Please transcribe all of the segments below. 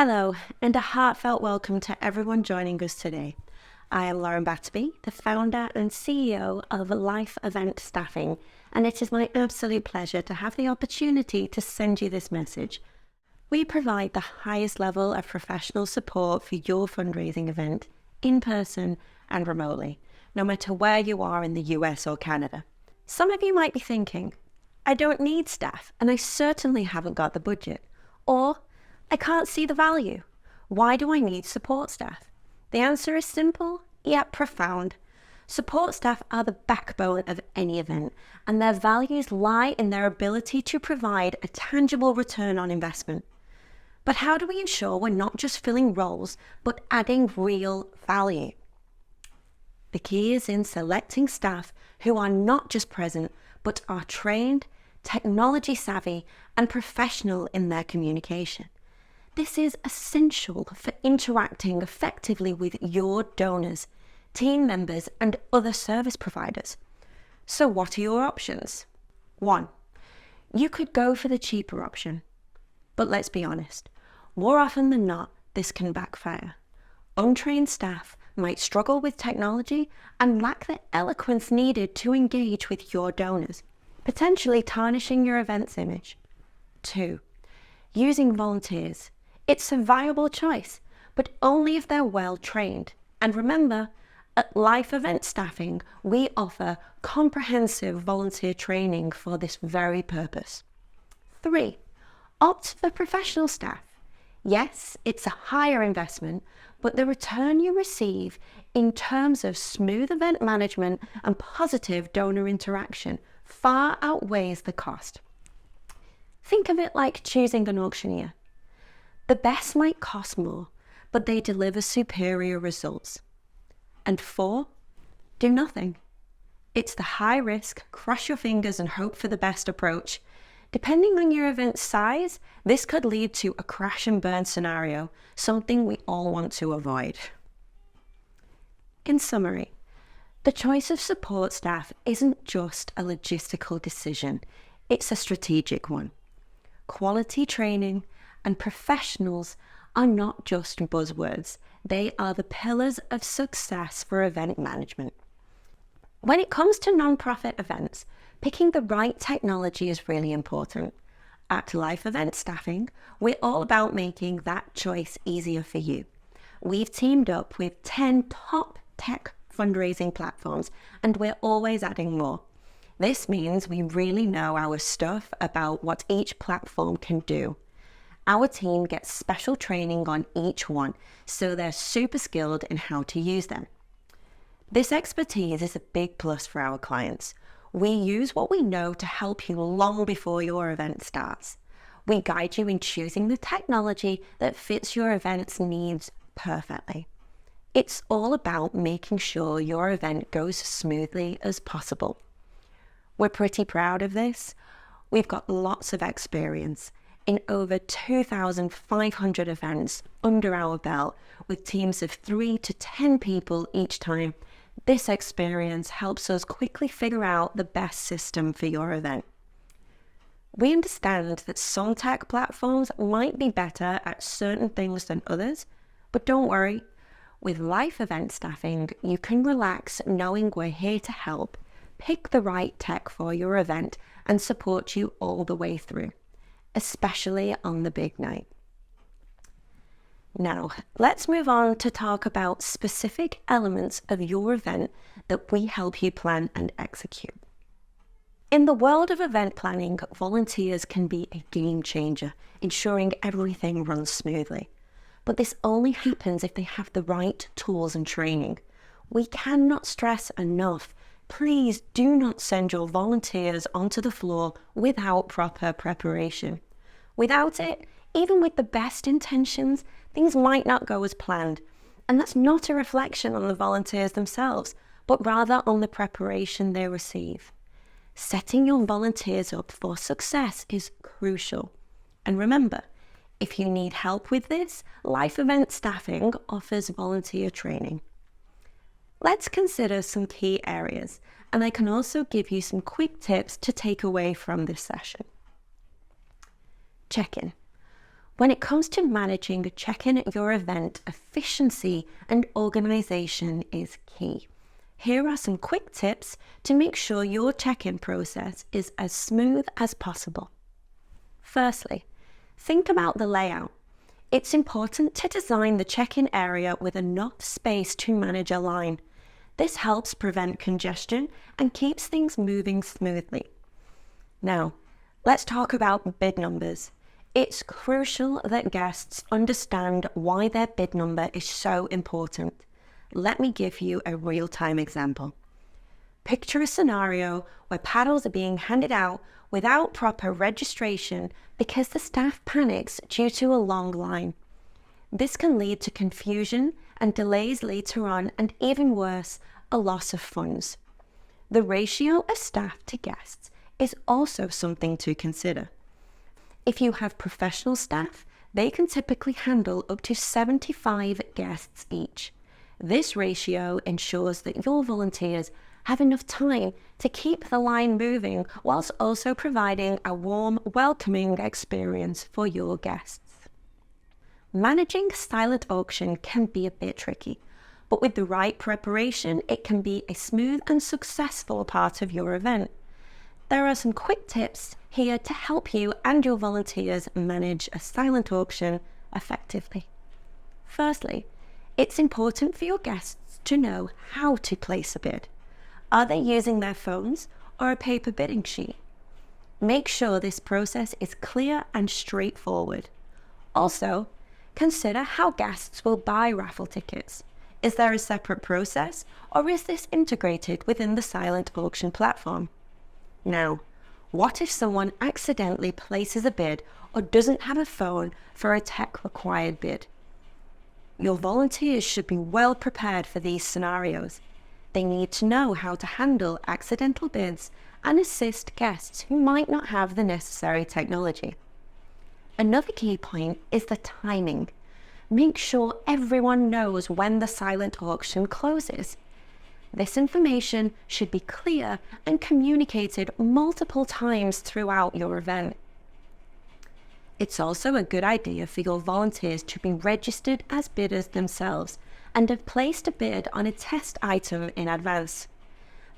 Hello, and a heartfelt welcome to everyone joining us today. I am Lauren Batterby, the founder and CEO of Life Event Staffing, and it is my absolute pleasure to have the opportunity to send you this message. We provide the highest level of professional support for your fundraising event, in person and remotely, no matter where you are in the US or Canada. Some of you might be thinking, I don't need staff, and I certainly haven't got the budget. Or, I can't see the value. Why do I need support staff? The answer is simple, yet profound. Support staff are the backbone of any event, and their values lie in their ability to provide a tangible return on investment. But how do we ensure we're not just filling roles, but adding real value? The key is in selecting staff who are not just present, but are trained, technology savvy, and professional in their communication. This is essential for interacting effectively with your donors, team members, and other service providers. So what are your options? 1. You could go for the cheaper option. But let's be honest, more often than not, this can backfire. Untrained staff might struggle with technology and lack the eloquence needed to engage with your donors, potentially tarnishing your event's image. 2. Using volunteers. It's a viable choice, but only if they're well trained. And remember, at Life Event Staffing, we offer comprehensive volunteer training for this very purpose. 3. Opt for professional staff. Yes, it's a higher investment, but the return you receive in terms of smooth event management and positive donor interaction far outweighs the cost. Think of it like choosing an auctioneer. The best might cost more, but they deliver superior results. And 4, do nothing. It's the high risk, cross your fingers and hope for the best approach. Depending on your event's size, this could lead to a crash and burn scenario, something we all want to avoid. In summary, the choice of support staff isn't just a logistical decision, it's a strategic one. Quality training and professionals are not just buzzwords, they are the pillars of success for event management. When it comes to nonprofit events, picking the right technology is really important. At Life Event Staffing, we're all about making that choice easier for you. We've teamed up with 10 top tech fundraising platforms, and we're always adding more. This means we really know our stuff about what each platform can do. Our team gets special training on each one, so they're super skilled in how to use them. This expertise is a big plus for our clients. We use what we know to help you long before your event starts. We guide you in choosing the technology that fits your event's needs perfectly. It's all about making sure your event goes as smoothly as possible. We're pretty proud of this. We've got lots of experience in over 2,500 events under our belt with teams of 3 to 10 people each time. This experience helps us quickly figure out the best system for your event. We understand that some tech platforms might be better at certain things than others, but don't worry. With Life Event Staffing, you can relax knowing we're here to help, pick the right tech for your event, and support you all the way through, especially on the big night. Now, let's move on to talk about specific elements of your event that we help you plan and execute. In the world of event planning, volunteers can be a game changer, ensuring everything runs smoothly. But this only happens if they have the right tools and training. We cannot stress enough, please do not send your volunteers onto the floor without proper preparation. Without it, even with the best intentions, things might not go as planned. And that's not a reflection on the volunteers themselves, but rather on the preparation they receive. Setting your volunteers up for success is crucial. And remember, if you need help with this, Life Event Staffing offers volunteer training. Let's consider some key areas, and I can also give you some quick tips to take away from this session. Check-in. When it comes to managing check-in at your event, efficiency and organization is key. Here are some quick tips to make sure your check-in process is as smooth as possible. Firstly, think about the layout. It's important to design the check-in area with enough space to manage a line. This helps prevent congestion and keeps things moving smoothly. Now, let's talk about bid numbers. It's crucial that guests understand why their bid number is so important. Let me give you a real-time example. Picture a scenario where paddles are being handed out without proper registration because the staff panics due to a long line. This can lead to confusion and delays later on, and even worse, a loss of funds. The ratio of staff to guests is also something to consider. If you have professional staff, they can typically handle up to 75 guests each. This ratio ensures that your volunteers have enough time to keep the line moving whilst also providing a warm, welcoming experience for your guests. Managing silent auction can be a bit tricky, but with the right preparation, it can be a smooth and successful part of your event. There are some quick tips here to help you and your volunteers manage a silent auction effectively. Firstly, it's important for your guests to know how to place a bid. Are they using their phones or a paper bidding sheet? Make sure this process is clear and straightforward. Also, consider how guests will buy raffle tickets. Is there a separate process, or is this integrated within the silent auction platform? Now, what if someone accidentally places a bid or doesn't have a phone for a tech-required bid? Your volunteers should be well prepared for these scenarios. They need to know how to handle accidental bids and assist guests who might not have the necessary technology. Another key point is the timing. Make sure everyone knows when the silent auction closes. This information should be clear and communicated multiple times throughout your event. It's also a good idea for your volunteers to be registered as bidders themselves and have placed a bid on a test item in advance.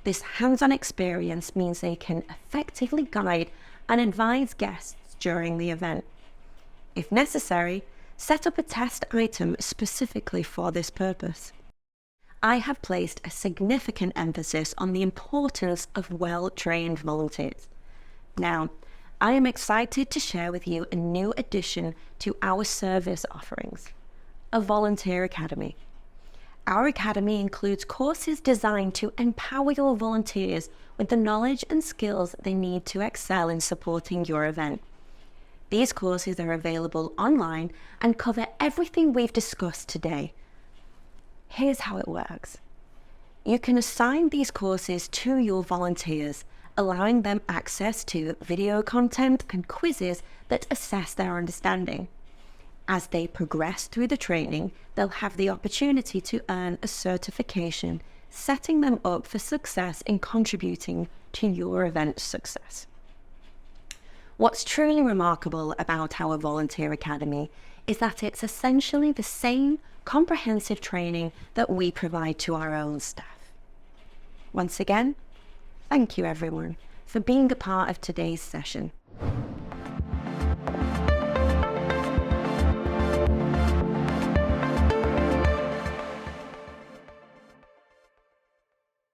This hands-on experience means they can effectively guide and advise guests during the event. If necessary, set up a test item specifically for this purpose. I have placed a significant emphasis on the importance of well-trained volunteers. Now, I am excited to share with you a new addition to our service offerings, a volunteer academy. Our academy includes courses designed to empower your volunteers with the knowledge and skills they need to excel in supporting your event. These courses are available online and cover everything we've discussed today. Here's how it works. You can assign these courses to your volunteers, allowing them access to video content and quizzes that assess their understanding. As they progress through the training, they'll have the opportunity to earn a certification, setting them up for success in contributing to your event's success. What's truly remarkable about our Volunteer Academy is that it's essentially the same comprehensive training that we provide to our own staff. Once again, thank you everyone for being a part of today's session.